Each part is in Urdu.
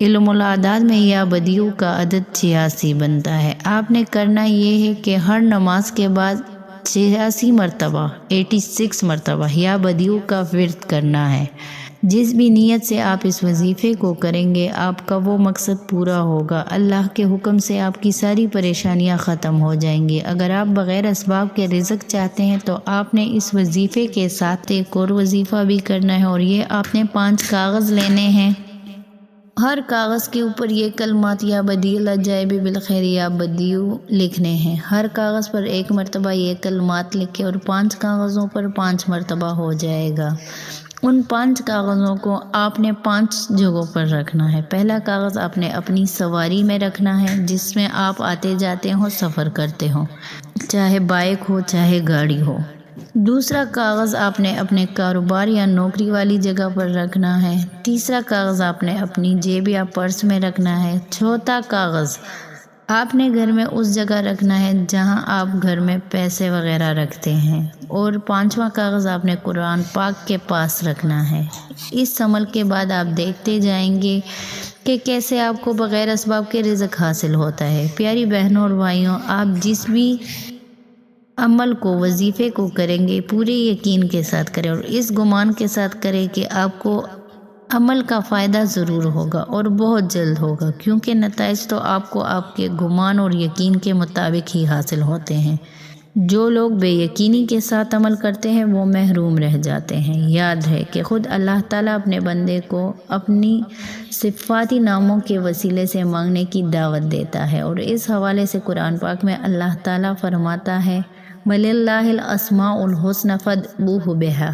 علم العداد میں یا بدیو کا عدد 86 بنتا ہے۔ آپ نے کرنا یہ ہے کہ ہر نماز کے بعد 86 مرتبہ 86 مرتبہ یا بدیو کا ورد کرنا ہے۔ جس بھی نیت سے آپ اس وظیفے کو کریں گے آپ کا وہ مقصد پورا ہوگا۔ اللہ کے حکم سے آپ کی ساری پریشانیاں ختم ہو جائیں گی۔ اگر آپ بغیر اسباب کے رزق چاہتے ہیں تو آپ نے اس وظیفے کے ساتھ ایک اور وظیفہ بھی کرنا ہے، اور یہ آپ نے 5 کاغذ لینے ہیں۔ ہر کاغذ کے اوپر یہ کلمات یا بدیع العجائب بالخیر یا بدیع لکھنے ہیں۔ ہر کاغذ پر 1 مرتبہ یہ کلمات لکھے اور 5 کاغذوں پر 5 مرتبہ ہو جائے گا۔ ان 5 کاغذوں کو آپ نے 5 جگہوں پر رکھنا ہے۔ پہلا کاغذ آپ نے اپنی سواری میں رکھنا ہے جس میں آپ آتے جاتے ہو، سفر کرتے ہو، چاہے بائک ہو چاہے گاڑی ہو۔ دوسرا کاغذ آپ نے اپنے کاروبار یا نوکری والی جگہ پر رکھنا ہے۔ تیسرا کاغذ آپ نے اپنی جیب یا پرس میں رکھنا ہے۔ چوتھا کاغذ آپ نے گھر میں اس جگہ رکھنا ہے جہاں آپ گھر میں پیسے وغیرہ رکھتے ہیں، اور 5واں کاغذ آپ نے قرآن پاک کے پاس رکھنا ہے۔ اس عمل کے بعد آپ دیکھتے جائیں گے کہ کیسے آپ کو بغیر اسباب کے رزق حاصل ہوتا ہے۔ پیاری بہنوں اور بھائیوں، آپ جس بھی عمل کو، وظیفے کو کریں گے پورے یقین کے ساتھ کریں اور اس گمان کے ساتھ کریں کہ آپ کو عمل کا فائدہ ضرور ہوگا اور بہت جلد ہوگا، کیونکہ نتائج تو آپ کو آپ کے گمان اور یقین کے مطابق ہی حاصل ہوتے ہیں۔ جو لوگ بے یقینی کے ساتھ عمل کرتے ہیں وہ محروم رہ جاتے ہیں۔ یاد ہے کہ خود اللہ تعالیٰ اپنے بندے کو اپنی صفاتی ناموں کے وسیلے سے مانگنے کی دعوت دیتا ہے، اور اس حوالے سے قرآن پاک میں اللہ تعالیٰ فرماتا ہے وَلِلَّهِ الْأَسْمَاءُ الْحُسْنَى فَادْعُوهُ بِهَا۔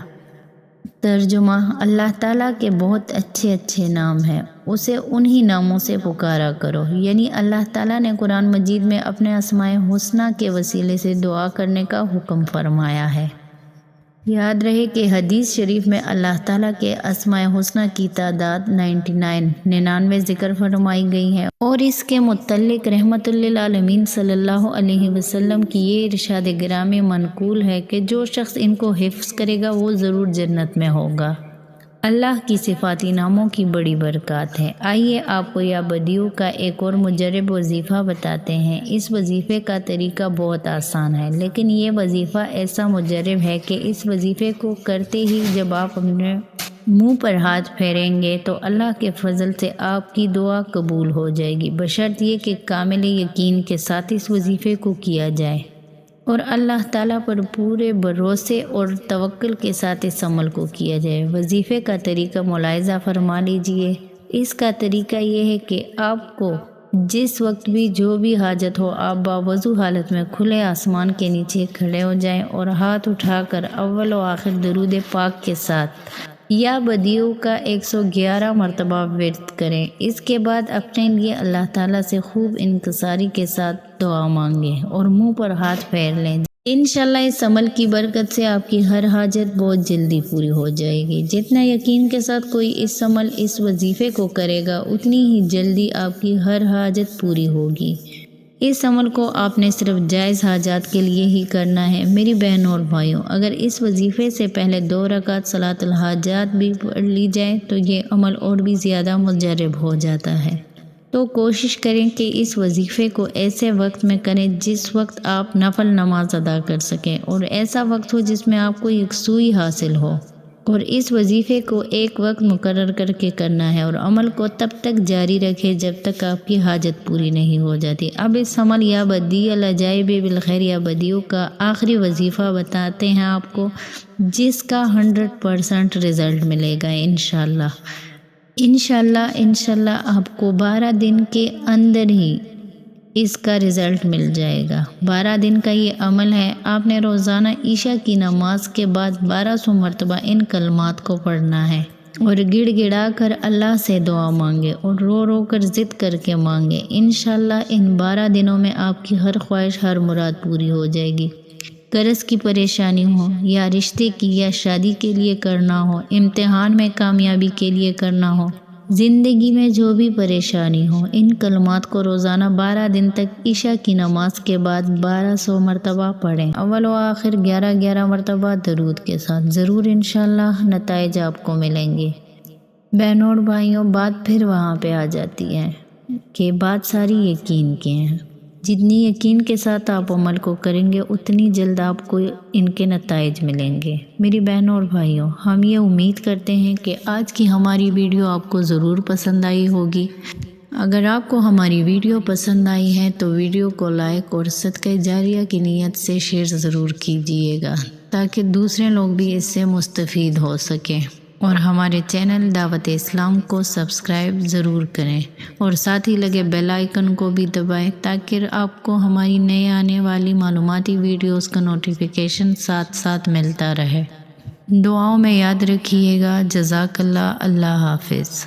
ترجمہ: اللہ تعالیٰ کے بہت اچھے اچھے نام ہیں، اسے انہی ناموں سے پکارا کرو۔ یعنی اللہ تعالیٰ نے قرآن مجید میں اپنے اسماء حسنہ کے وسیلے سے دعا کرنے کا حکم فرمایا ہے۔ یاد رہے کہ حدیث شریف میں اللہ تعالیٰ کے اسماء حسنہ کی تعداد 99 ذکر فرمائی گئی ہے، اور اس کے متعلق رحمت للعالمین صلی اللہ علیہ وسلم کی یہ ارشاد گرامی منقول ہے کہ جو شخص ان کو حفظ کرے گا وہ ضرور جنت میں ہوگا۔ اللہ کی صفاتی ناموں کی بڑی برکات ہے۔ آئیے آپ کو یا بدیع کا ایک اور مجرب وظیفہ بتاتے ہیں۔ اس وظیفے کا طریقہ بہت آسان ہے، لیکن یہ وظیفہ ایسا مجرب ہے کہ اس وظیفے کو کرتے ہی جب آپ اپنے منہ پر ہاتھ پھیریں گے تو اللہ کے فضل سے آپ کی دعا قبول ہو جائے گی، بشرط یہ کہ کامل یقین کے ساتھ اس وظیفے کو کیا جائے اور اللہ تعالیٰ پر پورے بھروسے اور توکل کے ساتھ اس عمل کو کیا جائے۔ وظیفے کا طریقہ ملاحظہ فرما لیجئے۔ اس کا طریقہ یہ ہے کہ آپ کو جس وقت بھی جو بھی حاجت ہو آپ باوضو حالت میں کھلے آسمان کے نیچے کھڑے ہو جائیں اور ہاتھ اٹھا کر اول و آخر درود پاک کے ساتھ یا بدیع کا 111 مرتبہ ورد کریں۔ اس کے بعد اپنے لیے اللہ تعالیٰ سے خوب انکساری کے ساتھ دعا مانگیں اور منہ پر ہاتھ پھیر لیں۔ انشاءاللہ اس عمل کی برکت سے آپ کی ہر حاجت بہت جلدی پوری ہو جائے گی۔ جتنا یقین کے ساتھ کوئی اس وظیفے کو کرے گا اتنی ہی جلدی آپ کی ہر حاجت پوری ہوگی۔ اس عمل کو آپ نے صرف جائز حاجات کے لیے ہی کرنا ہے۔ میری بہنوں اور بھائیوں، اگر اس وظیفے سے پہلے 2 رکعت صلاۃ الحاجات بھی پڑھ لی جائے تو یہ عمل اور بھی زیادہ مجرب ہو جاتا ہے۔ تو کوشش کریں کہ اس وظیفے کو ایسے وقت میں کریں جس وقت آپ نفل نماز ادا کر سکیں، اور ایسا وقت ہو جس میں آپ کو یکسوئی حاصل ہو، اور اس وظیفے کو ایک وقت مقرر کر کے کرنا ہے، اور عمل کو تب تک جاری رکھیں جب تک آپ کی حاجت پوری نہیں ہو جاتی۔ اب اس عمل یا بدیع العجائب بالخیر یا بدیع کا آخری وظیفہ بتاتے ہیں آپ کو، جس کا 100% رزلٹ ملے گا انشاءاللہ۔ انشاءاللہ آپ کو 12 دن کے اندر ہی اس کا رزلٹ مل جائے گا۔ 12 دن کا یہ عمل ہے۔ آپ نے روزانہ عشاء کی نماز کے بعد 1200 مرتبہ ان کلمات کو پڑھنا ہے، اور گڑ گڑا کر اللہ سے دعا مانگے اور رو رو کر ضد کر کے مانگے۔ انشاءاللہ ان 12 دنوں میں آپ کی ہر خواہش، ہر مراد پوری ہو جائے گی۔ قرض کی پریشانی ہو، یا رشتے کی یا شادی کے لیے کرنا ہو، امتحان میں کامیابی کے لیے کرنا ہو، زندگی میں جو بھی پریشانی ہو، ان کلمات کو روزانہ 12 دن تک عشاء کی نماز کے بعد 1200 مرتبہ پڑھیں، اول و آخر 11 مرتبہ درود کے ساتھ۔ ضرور انشاءاللہ نتائج آپ کو ملیں گے۔ بہنوں اور بھائیوں، بات پھر وہاں پہ آ جاتی ہے کہ بات ساری یقین کی ہیں۔ جتنی یقین کے ساتھ آپ عمل کو کریں گے اتنی جلد آپ کو ان کے نتائج ملیں گے۔ میری بہنوں اور بھائیوں، ہم یہ امید کرتے ہیں کہ آج کی ہماری ویڈیو آپ کو ضرور پسند آئی ہوگی۔ اگر آپ کو ہماری ویڈیو پسند آئی ہے تو ویڈیو کو لائک اور صدقہ جاریہ کی نیت سے شیئر ضرور کیجیے گا تاکہ دوسرے لوگ بھی اس سے مستفید ہو سکیں، اور ہمارے چینل دعوت اسلام کو سبسکرائب ضرور کریں اور ساتھ ہی لگے بیل آئیکن کو بھی دبائیں تاکہ آپ کو ہماری نئے آنے والی معلوماتی ویڈیوز کا نوٹیفیکیشن ساتھ ساتھ ملتا رہے۔ دعاؤں میں یاد رکھیے گا۔ جزاک اللہ۔ اللہ حافظ۔